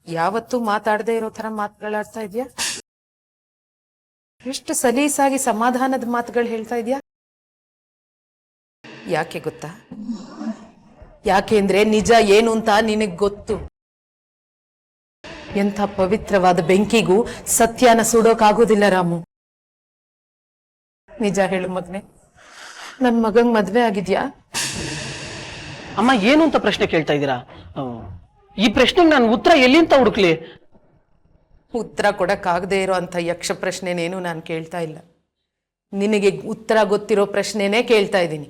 ಯಾವತ್ತೂ ಮಾತಾಡದೆ ಇರೋ ತರ ಮಾತುಗಳಾಡ್ತಾ ಇದೆಯಾ? ಎಷ್ಟು ಸಲೀಸಾಗಿ ಸಮಾಧಾನದ ಮಾತುಗಳು ಹೇಳ್ತಾ ಇದೆಯಾ? ಯಾಕೆ ಗೊತ್ತಾ? ಯಾಕೆಂದ್ರೆ ನಿಜ ಏನು ಅಂತ ನಿನಗೆ ಗೊತ್ತು. ಎಂಥ ಪವಿತ್ರವಾದ ಬೆಂಕಿಗೂ ಸತ್ಯನ ಸುಡೋಕಾಗೋದಿಲ್ಲ ರಾಮು. ನಿಜ ಹೇಳು ಮಗನೆ, ನನ್ ಮಗಂಗ್ ಮದ್ವೆ ಆಗಿದ್ಯಾ? ಅಮ್ಮ ಏನು ಅಂತ ಪ್ರಶ್ನೆ ಕೇಳ್ತಾ ಇದ್ದೀರಾ? ಈ ಪ್ರಶ್ನೆಗೆ ನಾನು ಉತ್ತರ ಎಲ್ಲಿಂತ ಹುಡುಕ್ಲಿ? ಉತ್ತರ ಕೊಡಕ್ಕಾಗದೆ ಇರೋ ಅಂತ ಯಕ್ಷ ಪ್ರಶ್ನೆನೇನು ನಾನು ಕೇಳ್ತಾ ಇಲ್ಲ. ನಿನಗೆ ಉತ್ತರ ಗೊತ್ತಿರೋ ಪ್ರಶ್ನೆನೇ ಕೇಳ್ತಾ ಇದ್ದೀನಿ.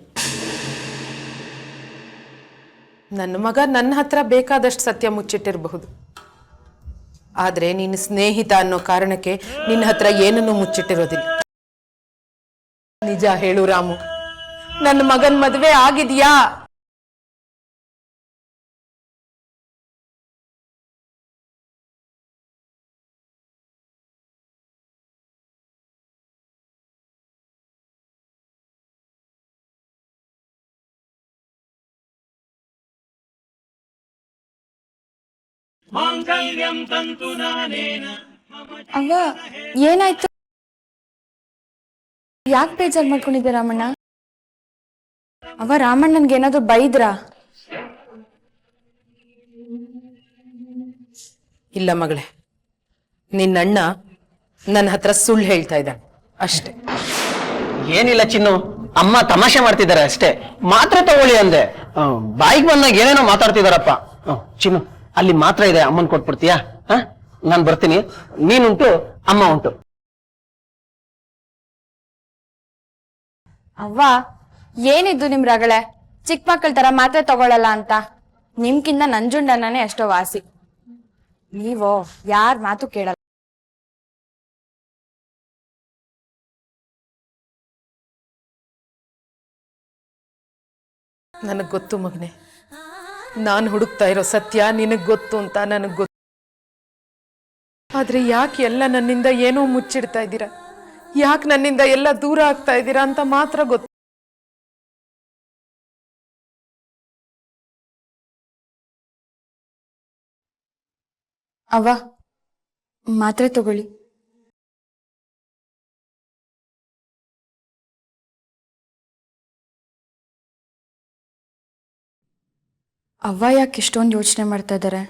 ನನ್ನ ಮಗ ನನ್ನ ಹತ್ರ ಬೇಕಾದಷ್ಟು ಸತ್ಯ ಮುಚ್ಚಿಟ್ಟಿರಬಹುದು, ಆದ್ರೆ ನಿನ್ನ ಸ್ನೇಹಿತ ಅನ್ನೋ ಕಾರಣಕ್ಕೆ ನಿನ್ನ ಹತ್ರ ಏನನ್ನೂ ಮುಚ್ಚಿಟ್ಟಿರೋದಿಲ್ಲ. ನಿಜ ಹೇಳು ರಾಮು, ನನ್ನ ಮಗನ್ ಮದುವೆ ಆಗಿದ್ಯಾ? ಅವ್ವ ಏನಾಯ್ತು? ಯಾಕೆ ಬೇಜಾರು ಮಾಡ್ಕೊಂಡಿದ್ದೆ ರಾಮಣ್ಣ? ಅವ ರಾಮಣ್ಣನ್ಗೆ ಏನಾದ್ರು ಬೈದ್ರಾ? ಇಲ್ಲ ಮಗಳೇ, ನಿನ್ನಣ್ಣ ನನ್ನ ಹತ್ರ ಸುಳ್ಳು ಹೇಳ್ತಾ ಇದ್ದಾನೆ ಅಷ್ಟೇ. ಏನಿಲ್ಲ ಚಿನ್ನು, ಅಮ್ಮ ತಮಾಷೆ ಮಾಡ್ತಿದ್ದಾರೆ ಅಷ್ಟೇ. ಮಾತ್ರೆ ತಗೊಳ್ಳಿ ಅಂದೆ, ಬಾಯಿಗೆ ಬಂದಾಗ ಏನೇನೋ ಮಾತಾಡ್ತಿದಾರಪ್ಪ. ಚಿನ್ನು, ಅಲ್ಲಿ ಮಾತ್ರ ಇದೆ, ಅಮ್ಮನ್ ಕೊಟ್ಬಿಡ್ತೀಯಾ? ನಾನ್ ಬರ್ತೀನಿ, ನೀನುಂಟು ಅಮ್ಮ ಉಂಟು. ಅವ್ವ ಏನಿದ್ದು ನಿಮ್ ರಗಳೆ? ಚಿಕ್ಕ ಮಕ್ಕಳ ತರ ಮಾತ್ರೆ ತಗೊಳಲ್ಲ ಅಂತ. ನಿಮ್ಕಿಂತ ನಂಜುಂಡನೇ ಎಷ್ಟೋ ವಾಸಿ. ನೀವೋ ಯಾರ್ ಮಾತು ಕೇಳಲ್ಲ. ನನಗ್ ಗೊತ್ತು ಮಗನೆ, ನಾನು ಹುಡುಕ್ತಾ ಇರೋ ಸತ್ಯ ನಿನಗ್ ಗೊತ್ತು ಅಂತ ನನಗ್ ಗೊತ್ತು. ಆದ್ರೆ ಯಾಕೆ ಎಲ್ಲ ನನ್ನಿಂದ ಏನೋ ಮುಚ್ಚಿಡ್ತಾ ಇದ್ದೀರಾ? ಯಾಕೆ ನನ್ನಿಂದ ಎಲ್ಲ ದೂರ ಆಗ್ತಾ ಇದ್ದೀರಾ ಅಂತ ಮಾತ್ರ ಗೊತ್ತು. ಅವ್ವ ಮಾತ್ರೆ ತಗೊಳ್ಳಿ. ಅವ್ವ ಯಾಕೆ ಇಷ್ಟೊಂದು ಯೋಚನೆ ಮಾಡ್ತಾ ಇದ್ದಾರೆ?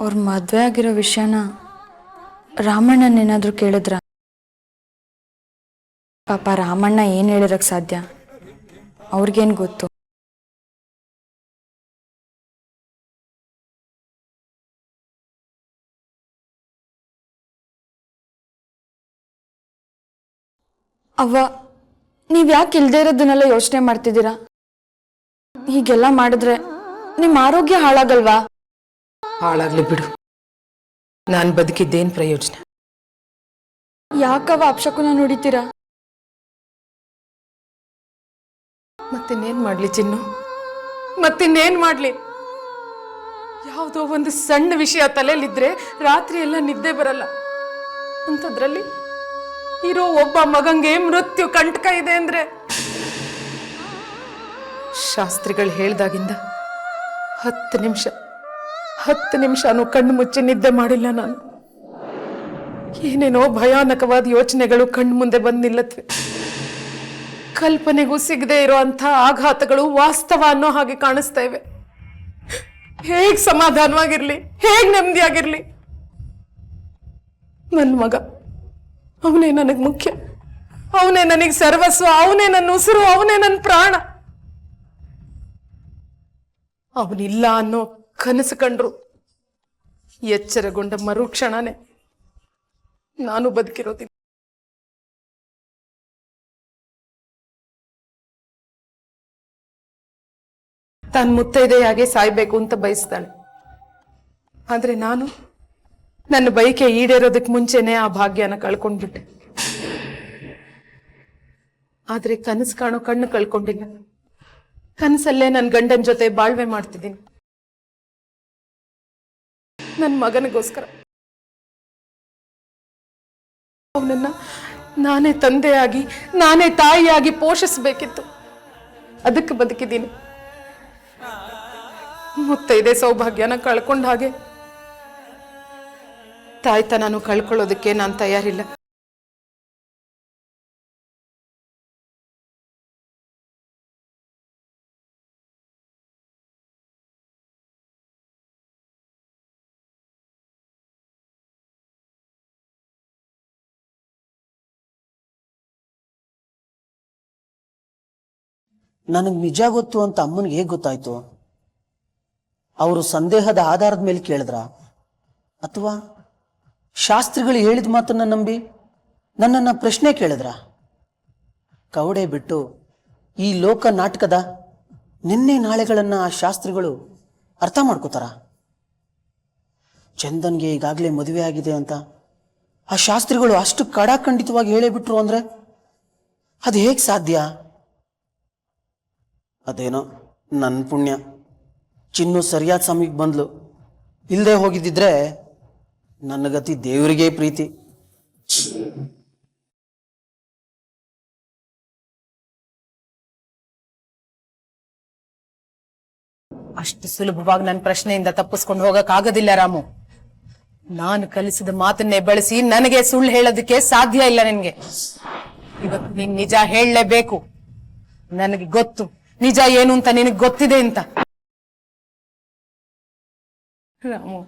ಅವ್ರ ಮದ್ವೆ ಆಗಿರೋ ವಿಷಯನ ರಾಮಣ್ಣನೇನಾದ್ರೂ ಕೇಳಿದ್ರ? ಪಾಪ ರಾಮಣ್ಣ ಏನ್ ಹೇಳಿರಕ್ ಸಾಧ್ಯ? ಅವ್ರಿಗೇನ್ ಗೊತ್ತು? ಅವ್ವ ನೀವ್ ಯಾಕೆ ಇಲ್ದೇ ಇರೋದನ್ನೆಲ್ಲ ಯೋಚನೆ ಮಾಡ್ತಿದ್ದೀರಾ? ಹೀಗೆಲ್ಲ ಮಾಡಿದ್ರೆ ನಿಮ್ ಆರೋಗ್ಯ ಹಾಳಾಗಲ್ವಾ? ಹಾಳಾಗ್ಲಿ ಬಿಡು, ನಾನ್ ಬದುಕಿದ್ದೇನ್ ಪ್ರಯೋಜನ? ಯಾಕವ ಅಪ್ಶಕುನ ನುಡಿತೀರಾ? ಮತ್ತಿನ್ನೇನ್ ಮಾಡ್ಲಿ ಚಿನ್ನು, ಮತ್ತಿನ್ನೇನ್ ಮಾಡ್ಲಿ? ಯಾವುದೋ ಒಂದು ಸಣ್ಣ ವಿಷಯ ತಲೆಯಲ್ಲಿದ್ರೆ ರಾತ್ರಿ ಎಲ್ಲ ನಿದ್ದೆ ಬರಲ್ಲ. ಅಂಥದ್ರಲ್ಲಿ ಇರೋ ಒಬ್ಬ ಮಗಂಗೆ ಮೃತ್ಯು ಕಂಟಕ ಇದೆ ಅಂದ್ರೆ, ಶಾಸ್ತ್ರಿಗಳು ಹೇಳ್ದಾಗಿಂದ 10 ನಿಮಿಷನೂ ಕಣ್ಣು ಮುಚ್ಚಿ ನಿದ್ದೆ ಮಾಡಿಲ್ಲ ನಾನು. ಏನೇನೋ ಭಯಾನಕವಾದ ಯೋಚನೆಗಳು ಕಣ್ಣು ಮುಂದೆ ಬಂದು ನಿಲ್ಲತ್ವೆ. ಕಲ್ಪನೆಗೂ ಸಿಗದೆ ಇರೋ ಅಂಥ ಆಘಾತಗಳು ವಾಸ್ತವ ಅನ್ನೋ ಹಾಗೆ ಕಾಣಿಸ್ತಾ ಇವೆ. ಹೇಗ್ ಸಮಾಧಾನವಾಗಿರ್ಲಿ, ಹೇಗ್ ನೆಮ್ಮದಿಯಾಗಿರ್ಲಿ? ನನ್ನ ಮಗ, ಅವನೇ ನನಗ್ ಮುಖ್ಯ, ಅವನೇ ನನಗ್ ಸರ್ವಸ್ವ, ಅವನೇ ನನ್ನ ಉಸಿರು, ಅವನೇ ನನ್ನ ಪ್ರಾಣ. ಅವನಿಲ್ಲ ಅನ್ನೋ ಕನಸು ಕಂಡ್ರು ಎಚ್ಚರಗೊಂಡ ಮರುಕ್ಷಣನೇ ನಾನು ಬದುಕಿರೋದಿಲ್ಲ. ತಾನು ಮುತ್ತೈದೆಯಾಗೆ ಸಾಯ್ಬೇಕು ಅಂತ ಬಯಸ್ತಾಳೆ. ಆದ್ರೆ ನಾನು ನನ್ನ ಬಯಕೆ ಈಡೇರೋದಕ್ಕೆ ಮುಂಚೆನೆ ಆ ಭಾಗ್ಯನ ಕಳ್ಕೊಂಡ್ಬಿಟ್ಟೆ. ಆದ್ರೆ ಕನಸು ಕಾಣೋ ಕಣ್ಣು ಕಳ್ಕೊಂಡಿಲ್ಲ. ಕನಸಲ್ಲೇ ನನ್ನ ಗಂಡನ ಜೊತೆ ಬಾಳ್ವೆ ಮಾಡ್ತಿದ್ದೀನಿ, ನನ್ನ ಮಗನಿಗೋಸ್ಕರ. ಅವನನ್ನ ನಾನೇ ತಂದೆಯಾಗಿ, ನಾನೇ ತಾಯಿಯಾಗಿ ಪೋಷಿಸಬೇಕಿತ್ತು. ಅದಕ್ಕೆ ಬದುಕಿದ್ದೀನಿ. ಮುತ್ತೈದೆ ಸೌಭಾಗ್ಯನ ಕಳ್ಕೊಂಡ ಹಾಗೆ ತಾಯ್ತನೂ ಕಳ್ಕೊಳ್ಳೋದಕ್ಕೆ ನಾನು ತಯಾರಿಲ್ಲ. ನನಗೆ ನಿಜ ಗೊತ್ತು ಅಂತ ಅಮ್ಮನಿಗೆ ಹೇಗೆ ಗೊತ್ತಾಯ್ತು? ಅವರು ಸಂದೇಹದ ಆಧಾರದ ಮೇಲೆ ಕೇಳಿದ್ರ, ಅಥವಾ ಶಾಸ್ತ್ರಿಗಳು ಹೇಳಿದ ಮಾತನ್ನ ನಂಬಿ ನನ್ನನ್ನ ಪ್ರಶ್ನೆ ಕೇಳಿದ್ರ? ಕವಡೆ ಬಿಟ್ಟು ಈ ಲೋಕ ನಾಟಕದ ನಿನ್ನೆ ನಾಳೆಗಳನ್ನ ಆ ಶಾಸ್ತ್ರಿಗಳು ಅರ್ಥ ಮಾಡ್ಕೋತಾರ? ಚಂದನ್ಗೆ ಈಗಾಗಲೇ ಮದುವೆ ಆಗಿದೆ ಅಂತ ಆ ಶಾಸ್ತ್ರಿಗಳು ಅಷ್ಟು ಕಡಾಖಂಡಿತವಾಗಿ ಹೇಳೇ ಬಿಟ್ರು ಅಂದ್ರೆ ಅದು ಹೇಗೆ ಸಾಧ್ಯ? ಅದೇನೋ ನನ್ನ ಪುಣ್ಯ, ಚಿನ್ನು ಸರಿಯಾದ ಸಮಯಕ್ಕೆ ಬಂದ್ಲು. ಇಲ್ಲದೆ ಹೋಗಿದ್ದಿದ್ರೆ ನನ್ನ ಗತಿ ದೇವರಿಗೆ ಪ್ರೀತಿ. ಅಷ್ಟು ಸುಲಭವಾಗಿ ನನ್ನ ಪ್ರಶ್ನೆಯಿಂದ ತಪ್ಪಿಸ್ಕೊಂಡು ಹೋಗಕ್ಕಾಗೋದಿಲ್ಲ ರಾಮು. ನಾನು ಕಲಿಸಿದ ಮಾತನ್ನೇ ಬಳಸಿ ನನಗೆ ಸುಳ್ಳು ಹೇಳೋದಕ್ಕೆ ಸಾಧ್ಯ ಇಲ್ಲ. ನಿನ್ಗೆ ಇವತ್ತು ನೀನ್ ನಿಜ ಹೇಳಲೇಬೇಕು. ನನಗೆ ಗೊತ್ತು ನಿಜ ಏನು ಅಂತ, ನಿನಗೆ ಗೊತ್ತಿದೆ ಅಂತ. ರಾಮು,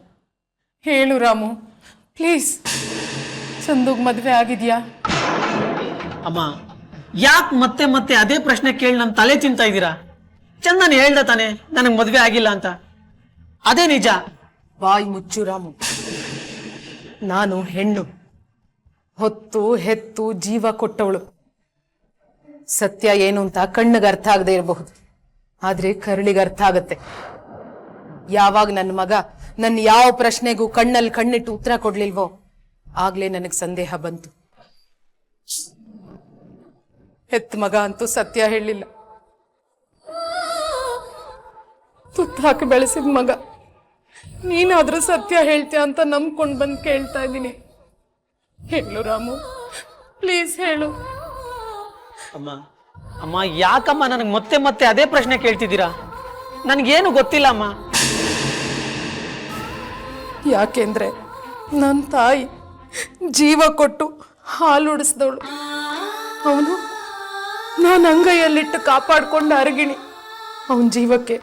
ಹೇಳು ರಾಮು ಪ್ಲೀಸ್. ಚಂದುಗ್ ಮದ್ವೆ ಆಗಿದ್ಯಾ? ಅಮ್ಮ, ಯಾಕೆ ಮತ್ತೆ ಮತ್ತೆ ಅದೇ ಪ್ರಶ್ನೆ ಕೇಳಿ ನಮ್ಮ ತಲೆ ತಿಂತಾ ಇದ್ದೀರಾ? ಚಂದನ್ ಹೇಳ್ದ ತಾನೆ ನನಗೆ ಮದ್ವೆ ಆಗಿಲ್ಲ ಅಂತ. ಅದೇ ನಿಜ. ಬಾಯಿ ಮುಚ್ಚು ರಾಮು. ನಾನು ಹೆಣ್ಣು, ಹೊತ್ತು ಹೆತ್ತು ಜೀವ ಕೊಟ್ಟವಳು. ಸತ್ಯ ಏನು ಅಂತ ಕಣ್ಣಿಗೆ ಅರ್ಥ ಆಗದೆ ಇರಬಹುದು, ಆದ್ರೆ ಕರಳಿಗೆ ಅರ್ಥ ಆಗತ್ತೆ. ಯಾವಾಗ ನನ್ನ ಮಗ ನನ್ನ ಯಾವ ಪ್ರಶ್ನೆಗೂ ಕಣ್ಣಲ್ಲಿ ಕಣ್ಣಿಟ್ಟು ಉತ್ತರ ಕೊಡ್ಲಿಲ್ವೋ ಆಗ್ಲೇ ನನಗೆ ಸಂದೇಹ ಬಂತು. ಹೆತ್ತ ಮಗ ಅಂತೂ ಸತ್ಯ ಹೇಳಲಿಲ್ಲ. ತುತ್ತು ಹಾಕಿ ಬೆಳೆಸಿದ ಮಗ ನೀನಾದ್ರೂ ಸತ್ಯ ಹೇಳ್ತೀಯ ಅಂತ ನಂಬ್ಕೊಂಡು ಬಂದು ಕೇಳ್ತಾ ಇದ್ದೀನಿ. ಹೇಳು ರಾಮು ಪ್ಲೀಸ್ ಹೇಳು. ಅಮ್ಮ ಅಮ್ಮ, ಯಾಕಮ್ಮ ನನಗೆ ಮತ್ತೆ ಮತ್ತೆ ಅದೇ ಪ್ರಶ್ನೆ ಕೇಳ್ತಿದ್ದೀರಾ? ನನಗೇನು ಗೊತ್ತಿಲ್ಲ ಅಮ್ಮ. ಯಾಕೆಂದ್ರೆ ನನ್ನ ತಾಯಿ ಜೀವ ಕೊಟ್ಟು ಹಾಲುಡಿಸಿದವಳು. ಅವನು ನಾನು ಅಂಗೈಯಲ್ಲಿಟ್ಟು ಕಾಪಾಡ್ಕೊಂಡು ಅರಗಿಣಿ. ಅವನ ಜೀವಕ್ಕೆ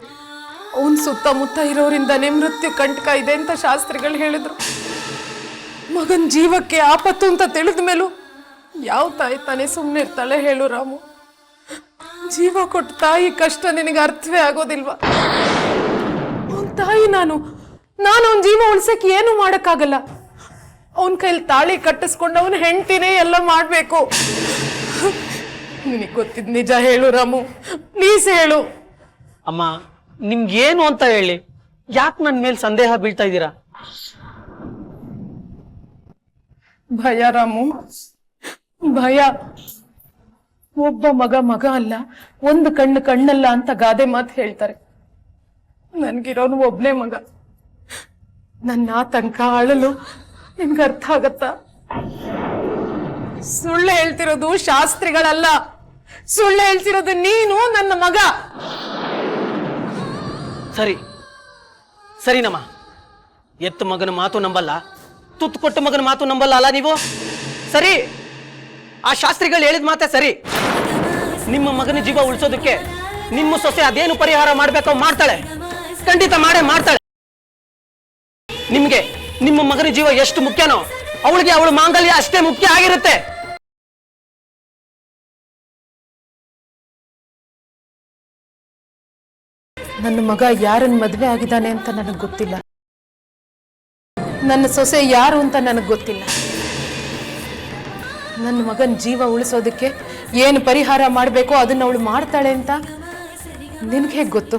ಅವನ್ ಸುತ್ತಮುತ್ತ ಇರೋರಿಂದನೇ ಮೃತ್ಯು ಕಂಟಕ ಇದೆ ಅಂತ ಶಾಸ್ತ್ರಿಗಳು ಹೇಳಿದ್ರು. ಮಗನ ಜೀವಕ್ಕೆ ಆಪತ್ತು ಅಂತ ತಿಳಿದ ಮೇಲೂ ಯಾವ ತಾಯಿ ತಾನೇ ಸುಮ್ಮನೆ ಇರ್ತಾಳೆ ಹೇಳು ರಾಮು? ಜೀವ ಕೊಟ್ಟ ತಾಯಿ ಕಷ್ಟ ನಿನಗೆ ಅರ್ಥವೇ ಆಗೋದಿಲ್ವಾ? ಅವನ ತಾಯಿ ನಾನು ಅವನ ಜೀವ ಉಳ್ಸಕ್ಕೆ ಏನು ಮಾಡಕ್ಕಾಗಲ್ಲ. ಅವನ ಕೈಲಿ ತಾಳಿ ಕಟ್ಟಿಸ್ಕೊಂಡು ಅವನ ಹೆಂಡತಿನೇ ಎಲ್ಲ ಮಾಡ್ಬೇಕು. ನಿನಗೆ ಗೊತ್ತಿದ್ ನಿಜ ಹೇಳು ರಾಮು ಪ್ಲೀಸ್ ಹೇಳು. ಅಮ್ಮ, ನಿಮ್ಗೇನು ಅಂತ ಹೇಳಿ, ಯಾಕೆ ನನ್ನ ಮೇಲೆ ಸಂದೇಹ ಬೀಳ್ತಾ ಇದ್ದೀರಾ? ಭಯ ರಾಮು, ಭಯ. ಒಬ್ಬ ಮಗ ಅಲ್ಲ, ಒಂದು ಕಣ್ಣು ಕಣ್ಣಲ್ಲ ಅಂತ ಗಾದೆ ಮಾತು ಹೇಳ್ತಾರೆ. ನನ್ಗಿರೋನು ಒಬ್ನೇ ಮಗ. ನನ್ನ ಆತಂಕ ಅಳಲು ನಿನ್ಗೆ ಅರ್ಥ ಆಗತ್ತಾ? ಸುಳ್ಳು ಹೇಳ್ತಿರೋದು ಶಾಸ್ತ್ರಿಗಳಲ್ಲ, ಸುಳ್ಳು ಹೇಳ್ತಿರೋದು ನೀನು, ನನ್ನ ಮಗ. ಸರಿನಮ್ಮ, ಎತ್ತು ಮಗನ ಮಾತು ನಂಬಲ್ಲ, ತುತ್ತು ಕೊಟ್ಟ ಮಗನ ಮಾತು ನಂಬಲ್ಲ ಅಲ್ಲ ನೀವು? ಸರಿ, ಆ ಶಾಸ್ತ್ರಿಗಳು ಹೇಳಿದ ಮಾತೆ ಸರಿ. ನಿಮ್ಮ ಮಗನ ಜೀವ ಉಳಿಸೋದಕ್ಕೆ ನಿಮ್ಮ ಸೊಸೆ ಅದೇನು ಪರಿಹಾರ ಮಾಡ್ಬೇಕೋ ಮಾಡ್ತಾಳೆ, ಖಂಡಿತ ಮಾಡೇ ಮಾಡ್ತಾಳೆ. ನಿಮ್ಗೆ ನಿಮ್ಮ ಮಗನ ಜೀವ ಎಷ್ಟು ಮುಖ್ಯನೋ ಅವಳಿಗೆ ಅವಳ ಮಾಂಗಲ್ಯ ಅಷ್ಟೇ ಮುಖ್ಯ ಆಗಿರುತ್ತೆ. ನನ್ನ ಮಗ ಯಾರನ್ನ ಮದ್ವೆ ಆಗಿದ್ದಾನೆ ಅಂತ ನನಗೆ ಗೊತ್ತಿಲ್ಲ. ನನ್ನ ಸೊಸೆ ಯಾರು ಅಂತ ನನಗೆ ಗೊತ್ತಿಲ್ಲ. ನನ್ನ ಮಗನ ಜೀವ ಉಳಿಸೋದಕ್ಕೆ ಏನು ಪರಿಹಾರ ಮಾಡಬೇಕೋ ಅದನ್ನ ಅವಳು ಮಾಡ್ತಾಳೆ ಅಂತ ನಿನ್ಗೆ ಹೇಗೆ ಗೊತ್ತು?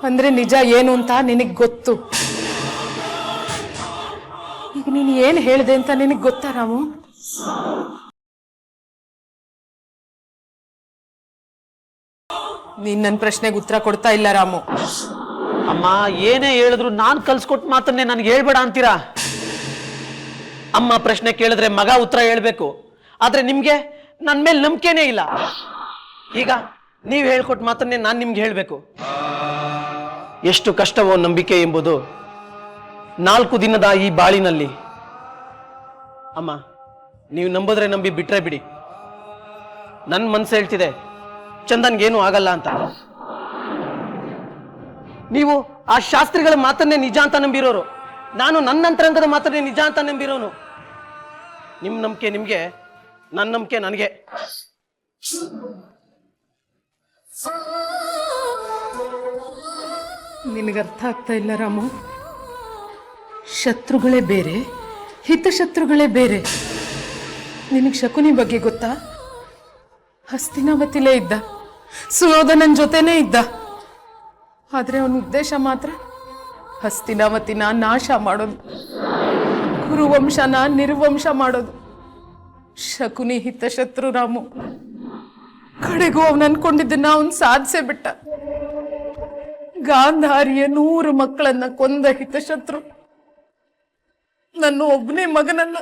ಅಂದ್ರೆ ನಿಜ ಏನು ಅಂತ ನಿನಗೆ ಗೊತ್ತು. ಈಗ ನೀನು ಏನು ಹೇಳಿದೆ ಅಂತ ನಿನಗೆ ಗೊತ್ತಾ ರಾಮು? ನೀನ್ ನನ್ನ ಪ್ರಶ್ನೆಗೆ ಉತ್ತರ ಕೊಡ್ತಾ ಇಲ್ಲ ರಾಮು. ಅಮ್ಮ, ಏನೇ ಹೇಳಿದ್ರು ನಾನು ಕಲ್ಸ್ಕೊಟ್ ಮಾತನ್ನೇ ನನಗೆ ಹೇಳ್ಬೇಡ ಅಂತೀರಾ? ಅಮ್ಮ ಪ್ರಶ್ನೆ ಕೇಳಿದ್ರೆ ಮಗ ಉತ್ತರ ಹೇಳ್ಬೇಕು. ಆದ್ರೆ ನಿಮ್ಗೆ ನನ್ ಮೇಲೆ ನಂಬಿಕೆನೇ ಇಲ್ಲ. ಈಗ ನೀವ್ ಹೇಳ್ಕೊಟ್ ಮಾತನ್ನೇ ನಾನ್ ನಿಮ್ಗೆ ಹೇಳ್ಬೇಕು. ಎಷ್ಟು ಕಷ್ಟವೋ ನಂಬಿಕೆ ಎಂಬುದು 4 ದಿನದ ಈ ಬಾಳಿನಲ್ಲಿ. ಅಮ್ಮ, ನೀವು ನಂಬಿದ್ರೆ ನಂಬಿ, ಬಿಟ್ರೆ ಬಿಡಿ. ನನ್ ಮನ್ಸು ಹೇಳ್ತಿದೆ ಚಂದನ್ಗೇನು ಆಗಲ್ಲ ಅಂತ. ನೀವು ಆ ಶಾಸ್ತ್ರಿಗಳ ಮಾತನ್ನೇ ನಿಜ ಅಂತ ನಂಬಿರೋರು, ನಾನು ನನ್ನ ಅಂತರಂಗದ ಮಾತನ್ನೇ ನಿಜ ಅಂತ ನಂಬಿರೋನು. ನಿಮ್ ನಂಬಿಕೆ ನಿಮ್ಗೆ, ನನ್ನ ನಂಬಿಕೆ ನನಗೆ. ನಿನಗರ್ಥ ಆಗ್ತಾ ಇಲ್ಲ ರಾಮು. ಶತ್ರುಗಳೇ ಬೇರೆ, ಹಿತಶತ್ರುಗಳೇ ಬೇರೆ. ನಿನಗೆ ಶಕುನಿ ಬಗ್ಗೆ ಗೊತ್ತಾ? ಹಸ್ತಿನಾವತಿಲೇ ಇದ್ದ, ಸುಯೋಧನನ್ ಜೊತೆನೇ ಇದ್ದ. ಆದ್ರೆ ಅವನ ಉದ್ದೇಶ ಮಾತ್ರ ಹಸ್ತಿನಾವತಿನ ನಾಶ ಮಾಡೋದು, ಕುರುವಂಶನ ನಿರ್ವಂಶ ಮಾಡೋದು. ಶಕುನಿ ಹಿತಶತ್ರು ರಾಮು. ಕಡೆಗೂ ಅವನು ಅನ್ಕೊಂಡಿದ್ದನ್ನ ಅವನು ಸಾಧಿಸೇ ಬಿಟ್ಟ. ಗಾಂಧಾರಿಯ 100 ಮಕ್ಕಳನ್ನ ಕೊಂದ ಹಿತಶತ್ರು ನನ್ನ ಒಬ್ಬನೇ ಮಗನನ್ನ.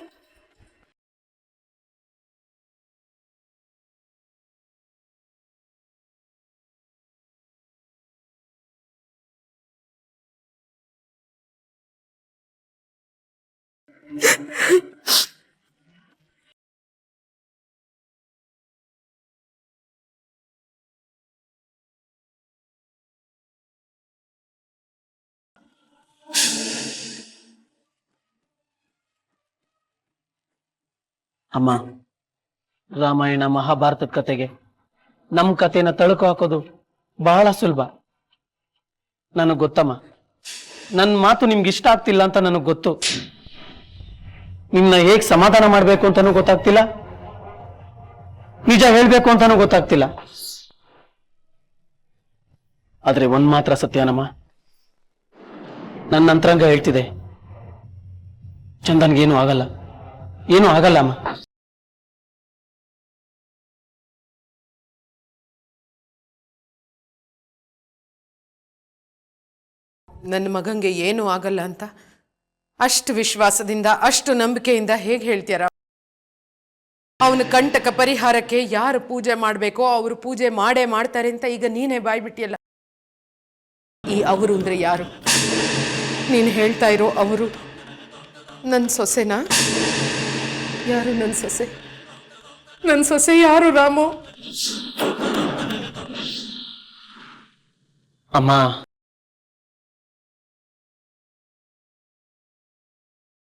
ಅಮ್ಮ, ರಾಮಾಯಣ ಮಹಾಭಾರತದ ಕತೆಗೆ ನಮ್ ಕತೆನ ತಳುಕು ಹಾಕೋದು ಬಹಳ ಸುಲಭ. ನನಗ್ ಗೊತ್ತಮ್ಮ, ನನ್ನ ಮಾತು ನಿಮ್ಗೆ ಇಷ್ಟ ಆಗ್ತಿಲ್ಲ ಅಂತ ನನಗ್ ಗೊತ್ತು. ನಿಮ್ನ ಹೇಗ್ ಸಮಾಧಾನ ಮಾಡ್ಬೇಕು ಅಂತಾನೂ ಗೊತ್ತಾಗ್ತಿಲ್ಲ, ನಿಜ ಹೇಳ್ಬೇಕು ಅಂತಾನೂ ಗೊತ್ತಾಗ್ತಿಲ್ಲ. ಆದ್ರೆ ಒಂದ್ ಮಾತ್ರ ಸತ್ಯನಮ್ಮ, ನನ್ನ ಅಂತರಂಗ ಹೇಳ್ತಿದೆ ಚಂದನ್ಗೇನು ಆಗಲ್ಲ, ಏನೂ ಆಗಲ್ಲ ಅಮ್ಮ. ನನ್ನ ಮಗಂಗೆ ಏನೂ ಆಗಲ್ಲ ಅಂತ ಅಷ್ಟು ವಿಶ್ವಾಸದಿಂದ, ಅಷ್ಟು ನಂಬಿಕೆಯಿಂದ ಹೇಗೆ ಹೇಳ್ತೀರ? ಅವನ ಕಂಟಕ ಪರಿಹಾರಕ್ಕೆ ಯಾರು ಪೂಜೆ ಮಾಡಬೇಕೋ ಅವರು ಪೂಜೆ ಮಾಡೇ ಮಾಡ್ತಾರೆ ಅಂತ ಈಗ ನೀನೇ ಬಾಯ್ಬಿಟ್ಟಿಯಲ್ಲ. ಈ ಅವರು ಅಂದ್ರೆ ಯಾರು? ನೀನು ಹೇಳ್ತಾ ಇರೋ ಅವರು ನನ್ನ ಸೊಸೆನಾ? ಯಾರು ನನ್ನ ಸೊಸೆ? ನನ್ನ ಸೊಸೆ ಯಾರು ರಾಮು? ಅಮ್ಮ,